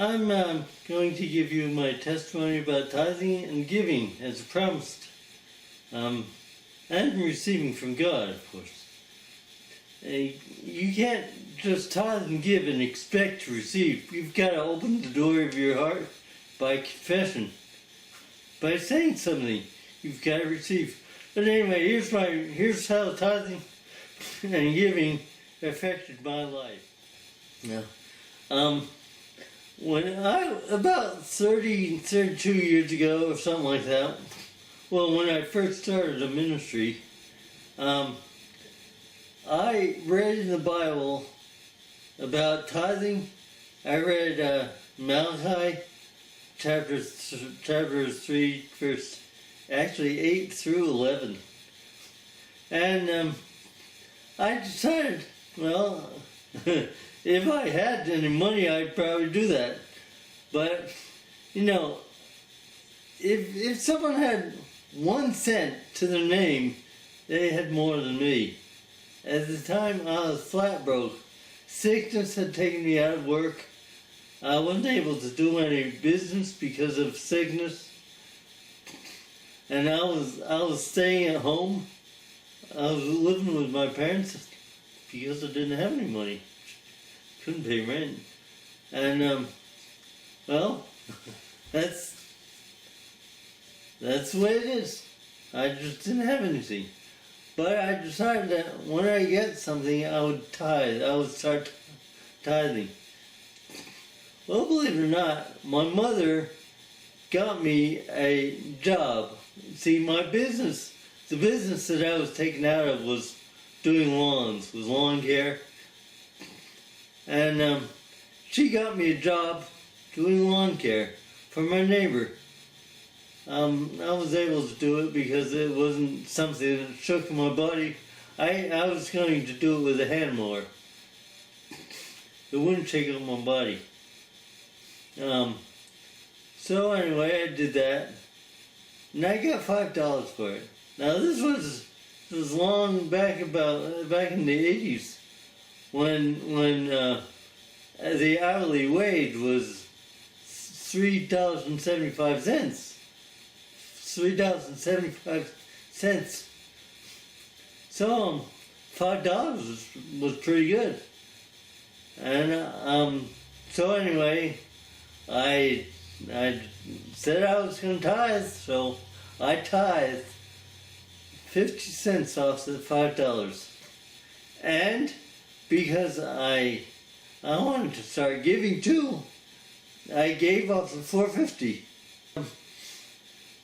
I'm going to give you my testimony about tithing and giving as promised, and receiving from God, of course. You can't just tithe and give and expect to receive. You've got to open the door of your heart by confession, by saying something. You've got to receive. But anyway, here's how tithing and giving affected my life. Now, when about 32 years ago or something like that, well, when I first started the ministry, I read in the Bible about tithing. I read Malachi chapter 3, verse 8 through 11. And I decided, well, if I had any money, I'd probably do that. But, if someone had 1 cent to their name, they had more than me. At the time, I was flat broke. Sickness had taken me out of work. I wasn't able to do any business because of sickness. And I was staying at home. I was living with my parents because I didn't have any money. Couldn't pay rent. And, well, that's the way it is. I just didn't have anything. But I decided that when I get something, I would tithe. I would start tithing. Well, believe it or not, my mother got me a job. See, my business, the business that I was taken out of was doing lawns, was lawn care. And she got me a job doing lawn care for my neighbor. I was able to do it because it wasn't something that shook my body. I was going to do it with a hand mower. It wouldn't shake up my body. So anyway, I did that, and I got $5 for it. Now this was long back in the 80s, when the hourly wage was $3.75. $3.75. So $5 was pretty good. And so anyway, I said I was going to tithe, so I tithed 50 cents off the $5. And because I wanted to start giving too, I gave off the $4.50.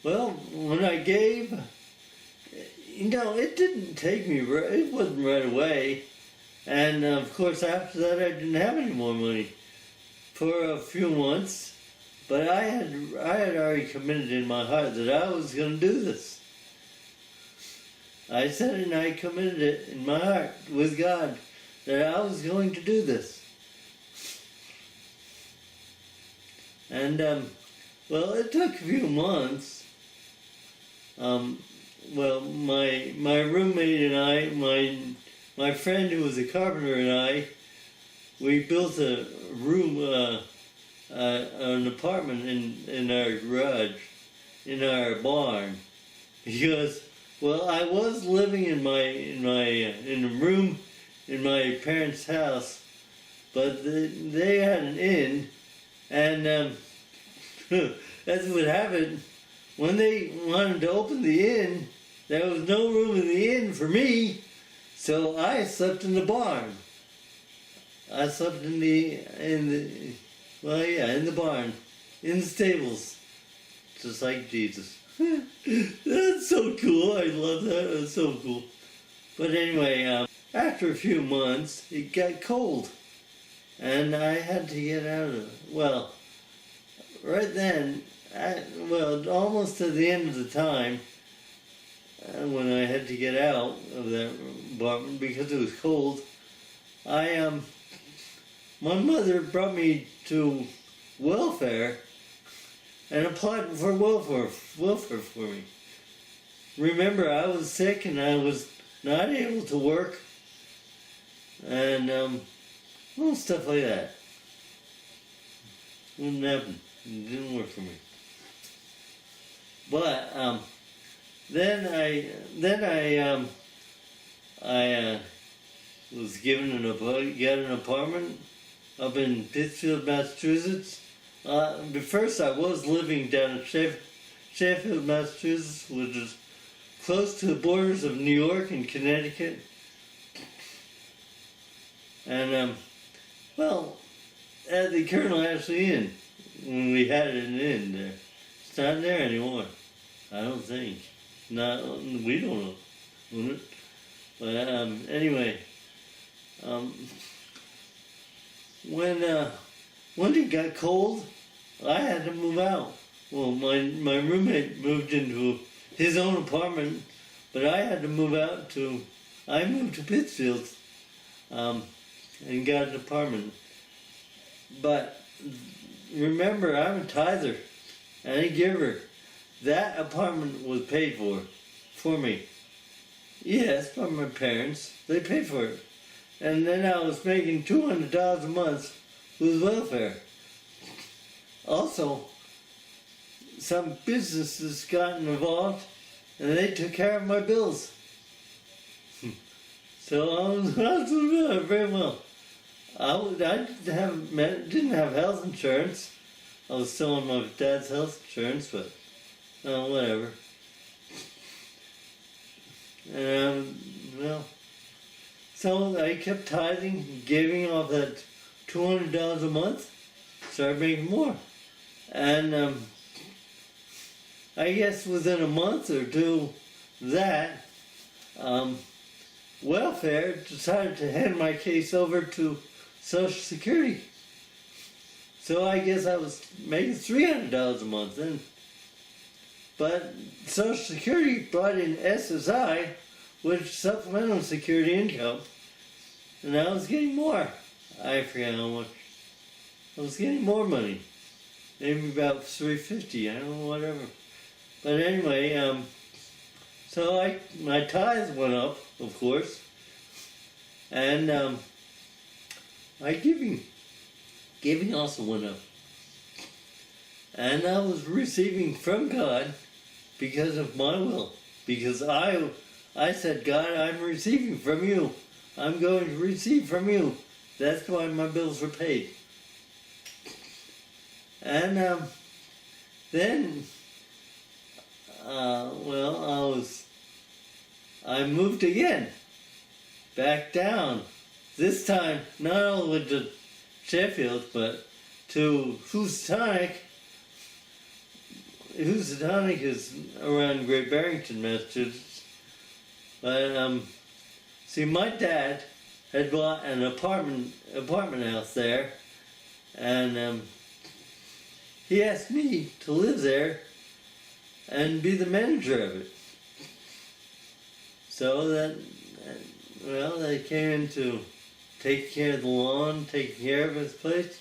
Well, when I gave, it didn't take me, it wasn't right away. And of course after that I didn't have any more money for a few months. But I had already committed in my heart that I was going to do this. I said it and I committed it in my heart with God that I was going to do this. And, well, it took a few months. Well, my roommate and I, my friend who was a carpenter and I, we built a room, an apartment in our garage, in our barn, because, well, I was living in a room in my parents' house, but they had an inn, and as it would happen, when they wanted to open the inn, there was no room in the inn for me, so I slept in the barn. I slept in the barn, in the stables, just like Jesus. That's so cool. I love that. That's so cool. But anyway, after a few months, it got cold, and I had to get out of it. Well, right then, almost at the end of the time, when I had to get out of that apartment because it was cold, my mother brought me to welfare and applied for welfare for me. Remember, I was sick and I was not able to work, and stuff like that. Wouldn't happen. It didn't work for me. But then I was given got an apartment up in Pittsfield, Massachusetts. But first I was living down in Sheffield, Massachusetts, which is close to the borders of New York and Connecticut. And well, at the Colonel Ashley Inn, when we had an inn there. It's not there anymore. I don't think. Not, we don't own it. But anyway, when it got cold, I had to move out. Well, my roommate moved into his own apartment, but I had to move out I moved to Pittsfield, and got an apartment. But remember, I'm a tither and a giver. That apartment was paid for me. Yes, by my parents. They paid for it. And then I was making $200 a month with welfare. Also, some businesses got involved and they took care of my bills. So I was doing very well. I didn't have health insurance. I was still on my dad's health insurance, but whatever. And well, so I kept tithing, giving off that $200 a month. Started making more, and I guess within a month or two, that welfare decided to hand my case over to Social Security. So I guess I was making $300 a month then. But Social Security brought in SSI, which is Supplemental Security Income, and I was getting more. I forget how much. I was getting more money. Maybe about $350, I don't know, whatever. But anyway, so my tithes went up, of course, and my giving also went up. And I was receiving from God because of my will. Because I said, God, I'm receiving from you. I'm going to receive from you. That's why my bills were paid. And then, well, I moved again, back down. This time, not only to Sheffield, but to Housatonic. Housatonic is around Great Barrington, Massachusetts. But see, my dad had bought an apartment house there, and he asked me to live there and be the manager of it. So they came in to take care of the lawn, taking care of his place,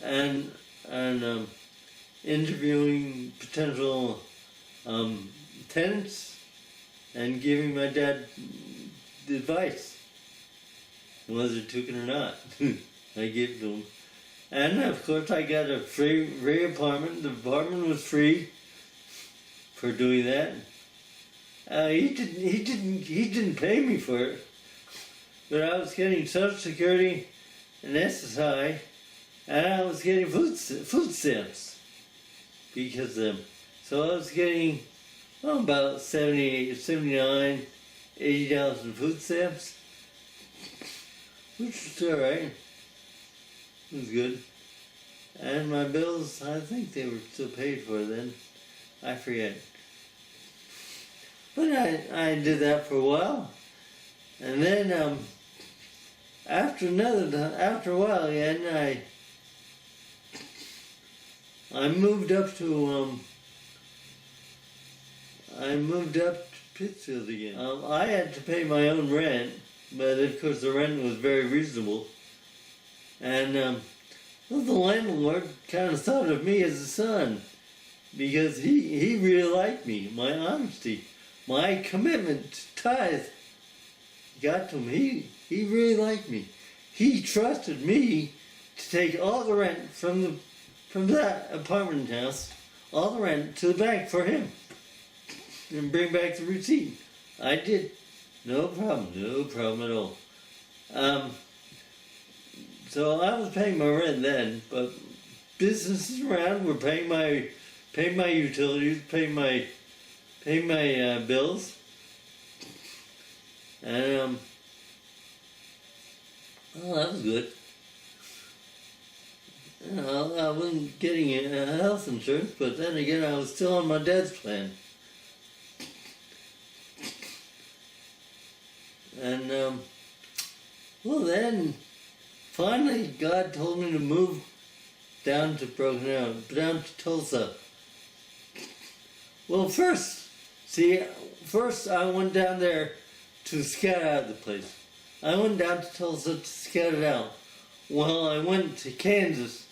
and interviewing potential tenants and giving my dad the advice, whether he took it or not. I gave it to him. And of course I got a free apartment. The apartment was free for doing that. He didn't pay me for it, but I was getting Social Security and SSI, and I was getting food stamps because of them. So I was getting about $78, $79, $80 in food stamps, which was alright. It was good. And my bills, I think they were still paid for then. I forget. But I did that for a while. And then after a while again, I moved up to Pittsfield again. I had to pay my own rent, but of course the rent was very reasonable. And well, the landlord kind of thought of me as a son, because he really liked me, my honesty, my commitment to tithe. Got to him. He really liked me. He trusted me to take all the rent from that apartment house, all the rent to the bank for him, and bring back the receipt. I did. No problem at all. So I was paying my rent then, but businesses around were paying my utilities, paying my bills, and well, that was good. You know, I wasn't getting health insurance, but then again, I was still on my dad's plan. And, well then, finally God told me to move down to down to Tulsa. Well, first I went down there to scout out the place. I went down to Tulsa to scout it out. Well, I went to Kansas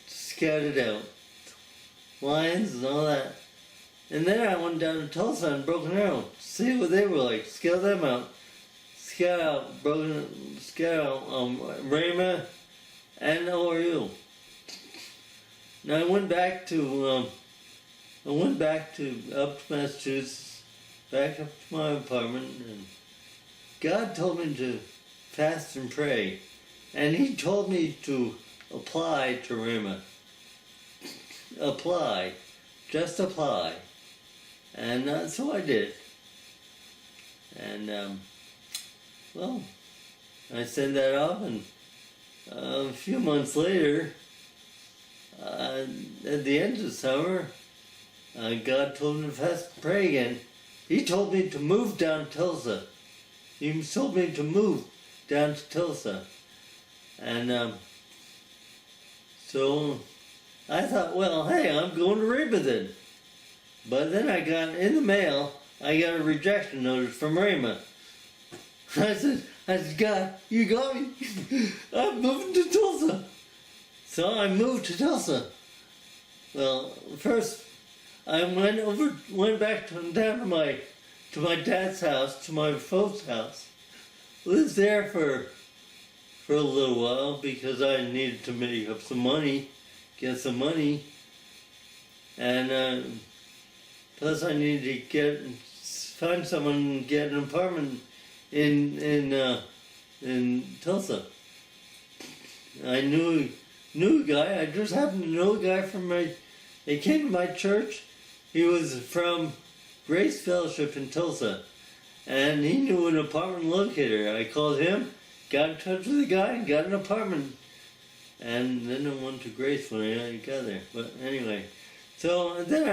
to scout it out. Lions and all that. And then I went down to Tulsa and Broken Arrow to see what they were like, scout them out. Scout out Rhema and ORU. Now I went back to up to Massachusetts, back up to my apartment, and God told me to fast and pray, and He told me to apply to Rhema. Apply, just apply, and so I did. And well, I sent that off, and a few months later, at the end of the summer, God told me to fast and pray again. He told me to move down to Tulsa. He told me to move down to Tulsa. And so I thought, well, hey, I'm going to Rhema then. But then I got, in the mail, I got a rejection notice from Rhema. I said, God, you got me. I'm moving to Tulsa. So I moved to Tulsa. Well, first I went back down to my dad's house, to my folks' house. Lived there for a little while because I needed to make up some money, get some money, and plus I needed to find someone, get an apartment in Tulsa. I knew a guy. I just happened to know a guy they came to my church. He was from Grace Fellowship in Tulsa, and he knew an apartment locator. I called him, got in touch with the guy, and got an apartment. And then I went to Grace when I got there. But anyway, so then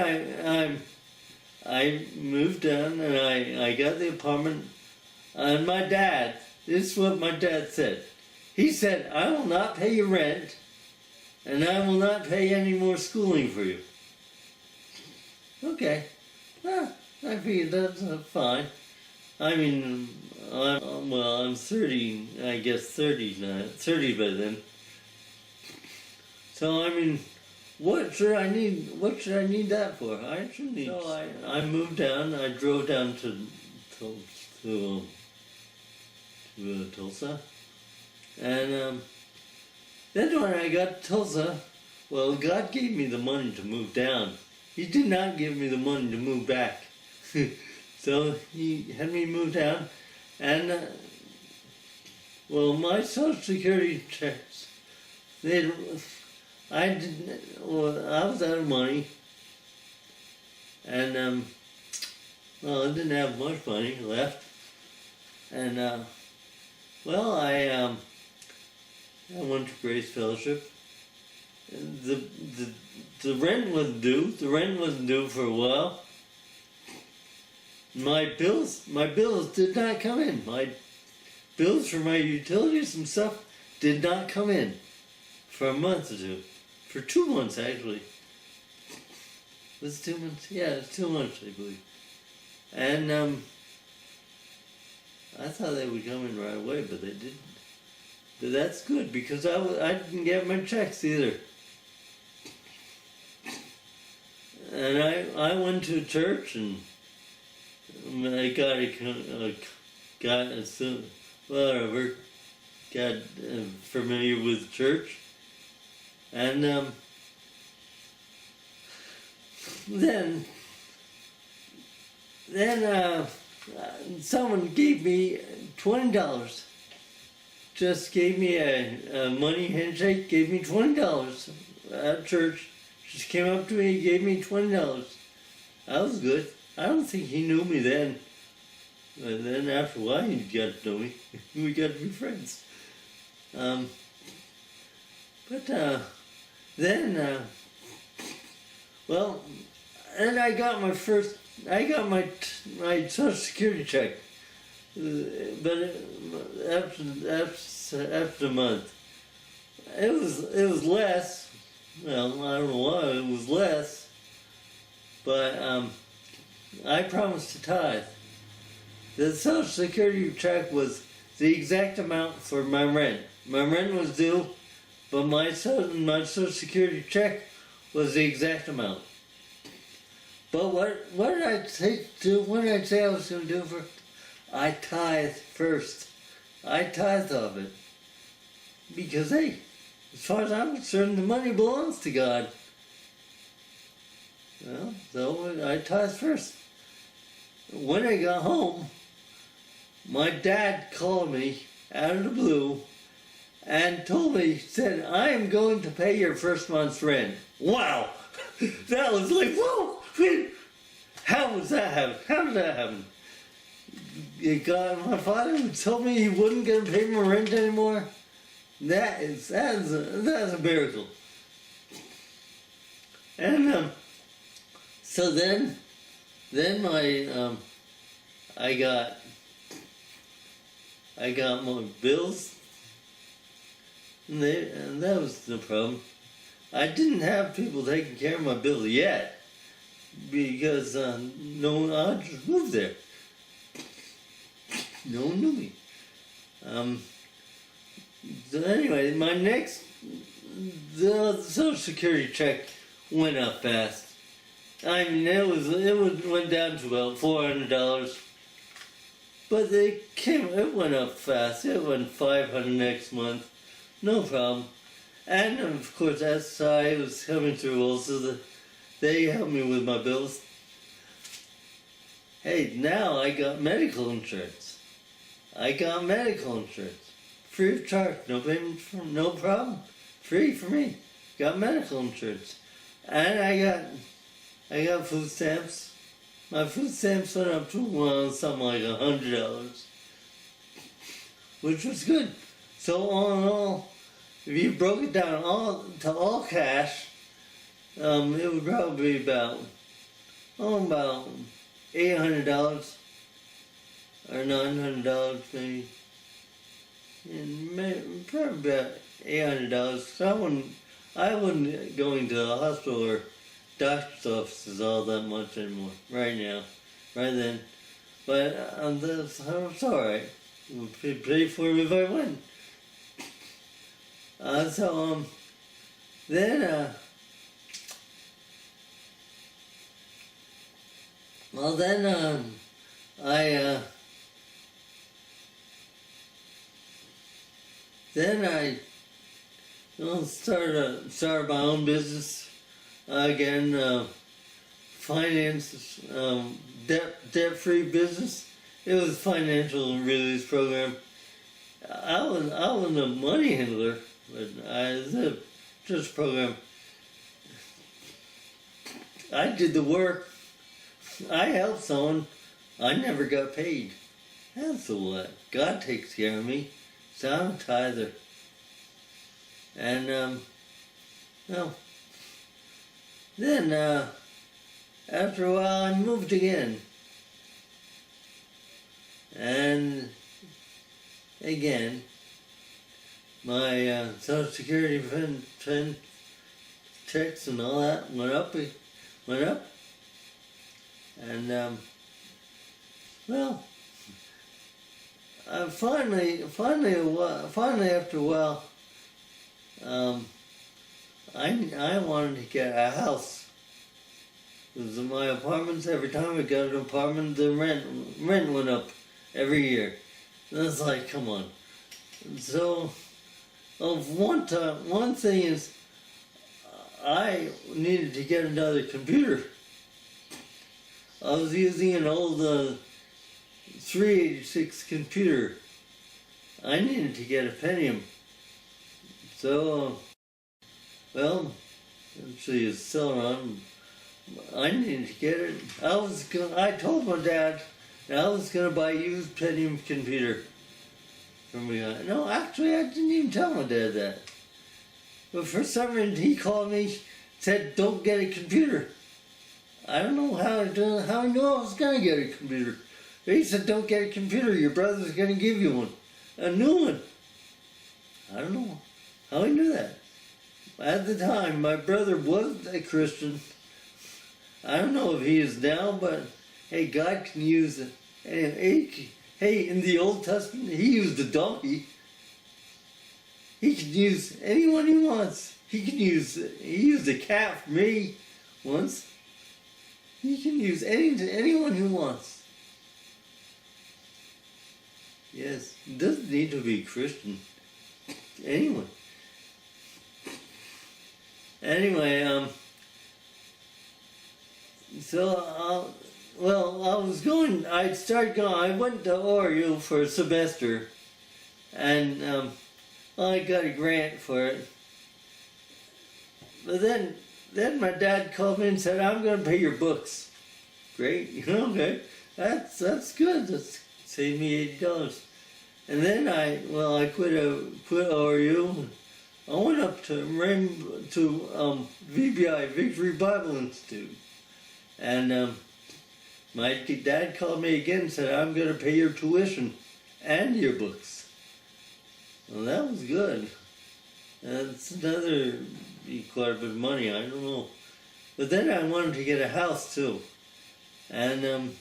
I moved down, and I got the apartment. And my dad, this is what my dad said. He said, I will not pay you rent, and I will not pay any more schooling for you. Okay. Well, I figured that's fine. I mean, I'm 30, I guess 30 now, 30 by then. So, I mean, what should I need that for? I shouldn't need. So I moved down, I drove down to Tulsa. And then when I got to Tulsa, well, God gave me the money to move down. He did not give me the money to move back. So He had me move down, and well, my Social Security checks, I was out of money, and well, I didn't have much money left, and well, I went to Grace Fellowship. The rent wasn't due. The rent wasn't due for a while. My bills did not come in. My bills for my utilities and stuff did not come in for a month or two. For 2 months, actually. Was it 2 months? Yeah, it was 2 months, I believe. And I thought they would come in right away, but they didn't. But that's good, because I didn't get my checks either. And I went to church, and I got familiar with church, And then someone gave me $20. Just gave me a money handshake, gave me $20 at church. Just came up to me, gave me $20. That was good. I don't think he knew me then. And then after a while, he got to know me. We got to be friends. And I got my Social Security check. But after a month, it was less. Well, I don't know why it was less, but I promised to tithe. The Social Security check was the exact amount for my rent. My rent was due, but my Social Security check was the exact amount. But what did I do? What did I say I was going to do for? I tithed first. I tithed of it. Because, hey, as far as I'm concerned, the money belongs to God. Well, so I tithed first. When I got home, my dad called me out of the blue and told me, said, I am going to pay your first month's rent. Wow! That was like, whoa! How was that happen? How did that happen? My father told me he wasn't going to pay my rent anymore. That's a miracle. And so then I got my bills, and that was the problem. I didn't have people taking care of my bills yet because no one, I just moved there. No one knew me. So anyway, the Social Security check went up fast. I mean, it went down to about $400, but it went up fast. It went $500 next month, no problem. And of course, SSI was coming through also. They helped me with my bills. Hey, now I got medical insurance. Free of charge, no payment, no problem. Free for me. Got medical insurance. And I got food stamps. My food stamps went up to something like $100, which was good. So all in all, if you broke it down to all cash, it would probably be about $800 or $900 maybe. And probably about $800. I wouldn't going to the hospital or doctor's offices all that much anymore. Right now, right then. But it's all right. We'll pay for it if I win. I started my own business again. Finance, debt-free business. It was financial release program. I wasn't a money handler, but it was just a program. I did the work. I helped someone. I never got paid. That's the what. God takes care of me. So I'm a tither. And, then, after a while, I moved again. And, again, my Social Security checks and all that went up. And, finally after a while, I wanted to get a house. Because in my apartments, every time I got an apartment, the rent went up every year. And it's like, come on. So, one thing is, I needed to get another computer. I was using an old 386 computer. I needed to get a Pentium. So, well, actually it's still on. I needed to get it. I told my dad that I was going to buy a used Pentium computer from a guy. No, actually I didn't even tell my dad that. But for some reason he called me, said don't get a computer. I don't know how I knew I was going to get a computer. He said don't get a computer, your brother's going to give you one. A new one. I don't know how he knew that. At the time, my brother was a Christian. I don't know if he is now, but hey, God can use it. Hey, in the Old Testament, he used a donkey. He can use anyone he wants. He used a cat for me once. He can use anyone he wants. Yes, it doesn't need to be Christian. Anyone. Anyway, so, I went to ORU for a semester, and I got a grant for it. But then my dad called me and said, I'm going to pay your books. Great, okay, that's good, that's saved me $80. And then I quit ORU. I went up to VBI, Victory Bible Institute. And my dad called me again and said, I'm going to pay your tuition and your books. Well, that was good. That's another quite a bit of money, I don't know. But then I wanted to get a house too. And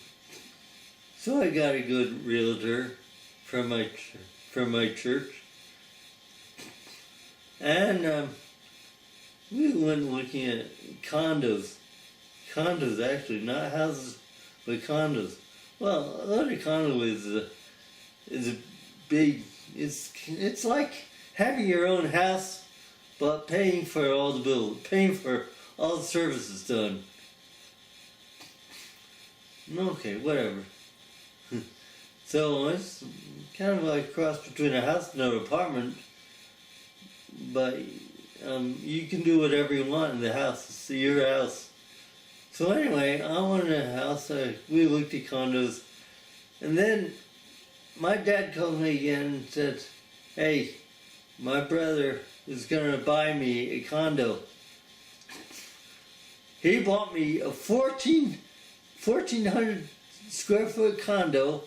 so I got a good realtor from my church. And we went looking at condos. Condos, actually, not houses, but condos. Well, a lot of condo is a big. It's like having your own house, but paying for all the bills, paying for all the services done. Okay, whatever. So it's kind of like a cross between a house and an apartment, but you can do whatever you want in the house. It's your house. So anyway, I wanted a house. We looked at condos, and then my dad called me again and said, hey, my brother is going to buy me a condo. He bought me a 1,400 square foot condo,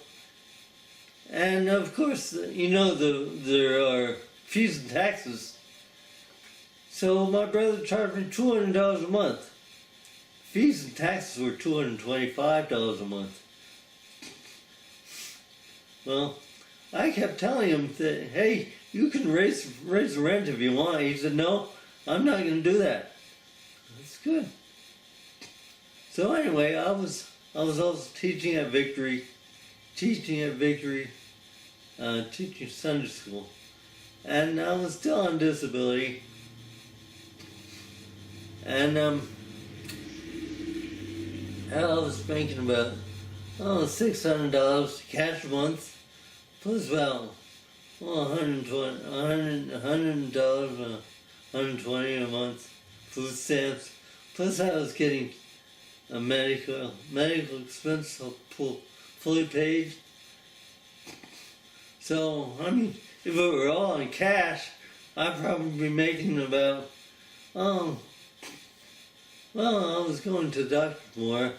and of course, you know, there are fees and taxes. So my brother charged me $200 a month. Fees and taxes were $225 a month. Well, I kept telling him that, hey, you can raise the rent if you want. He said, no, I'm not going to do that. That's good. So anyway, I was also teaching at Victory, teaching Sunday school, and I was still on disability. And I was making about $600 cash a month, plus about $120 a month food stamps. Plus I was getting a medical expense fully paid. So I mean, if it were all in cash, I'd probably be making about I was going to the doctor more.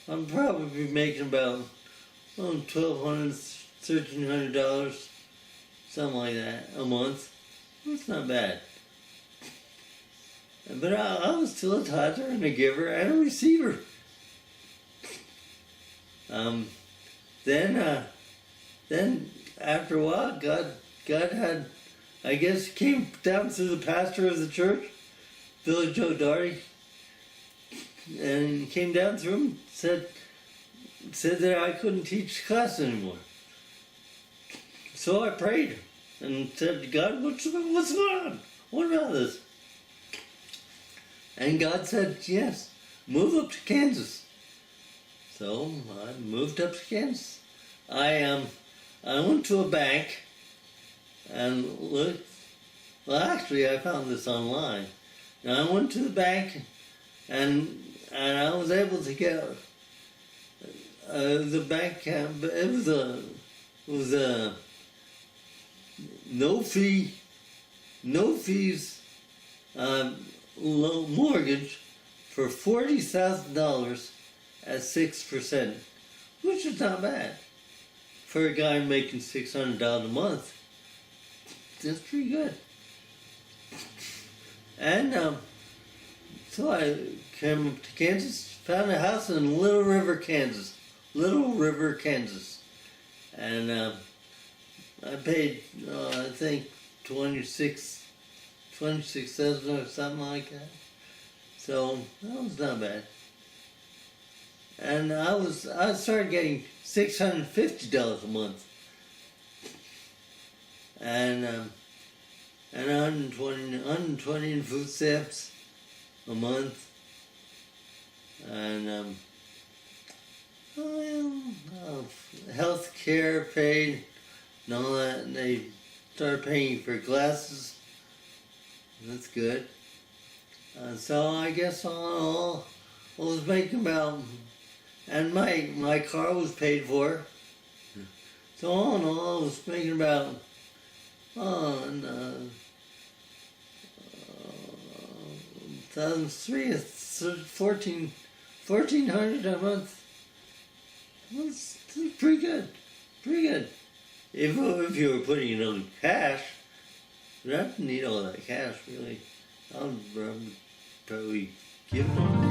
I'm probably making about $1,200, $1,300, something like that a month. That's not bad. But I was still a tither and a giver and a receiver. Then after a while, God had, I guess, came down to the pastor of the church, Billy Joe Daugherty, and came down through him, said that I couldn't teach class anymore. So I prayed and said, God, what's going on? What about this? And God said, yes, move up to Kansas. So I moved up to Kansas. I went to a bank and looked. Well, actually, I found this online. Now, I went to the bank and I was able to get the bank. It was a no fees low mortgage for $40,000 at 6%, which is not bad for a guy making $600 a month. That's pretty good. And so I came up to Kansas, found a house in Little River, Kansas. And I paid, I think, $26,000 or something like that. So that was not bad. And I started getting $650 a month. And 120 in food stamps a month. And health care paid and all that. And they started paying for glasses. That's good. So I guess all in all, I was making about, and my car was paid for. So all in all, I was making about, $1,300 a month. That's pretty good. Pretty good. If you were putting it on cash, you don't need all that cash, really. I'll probably give it.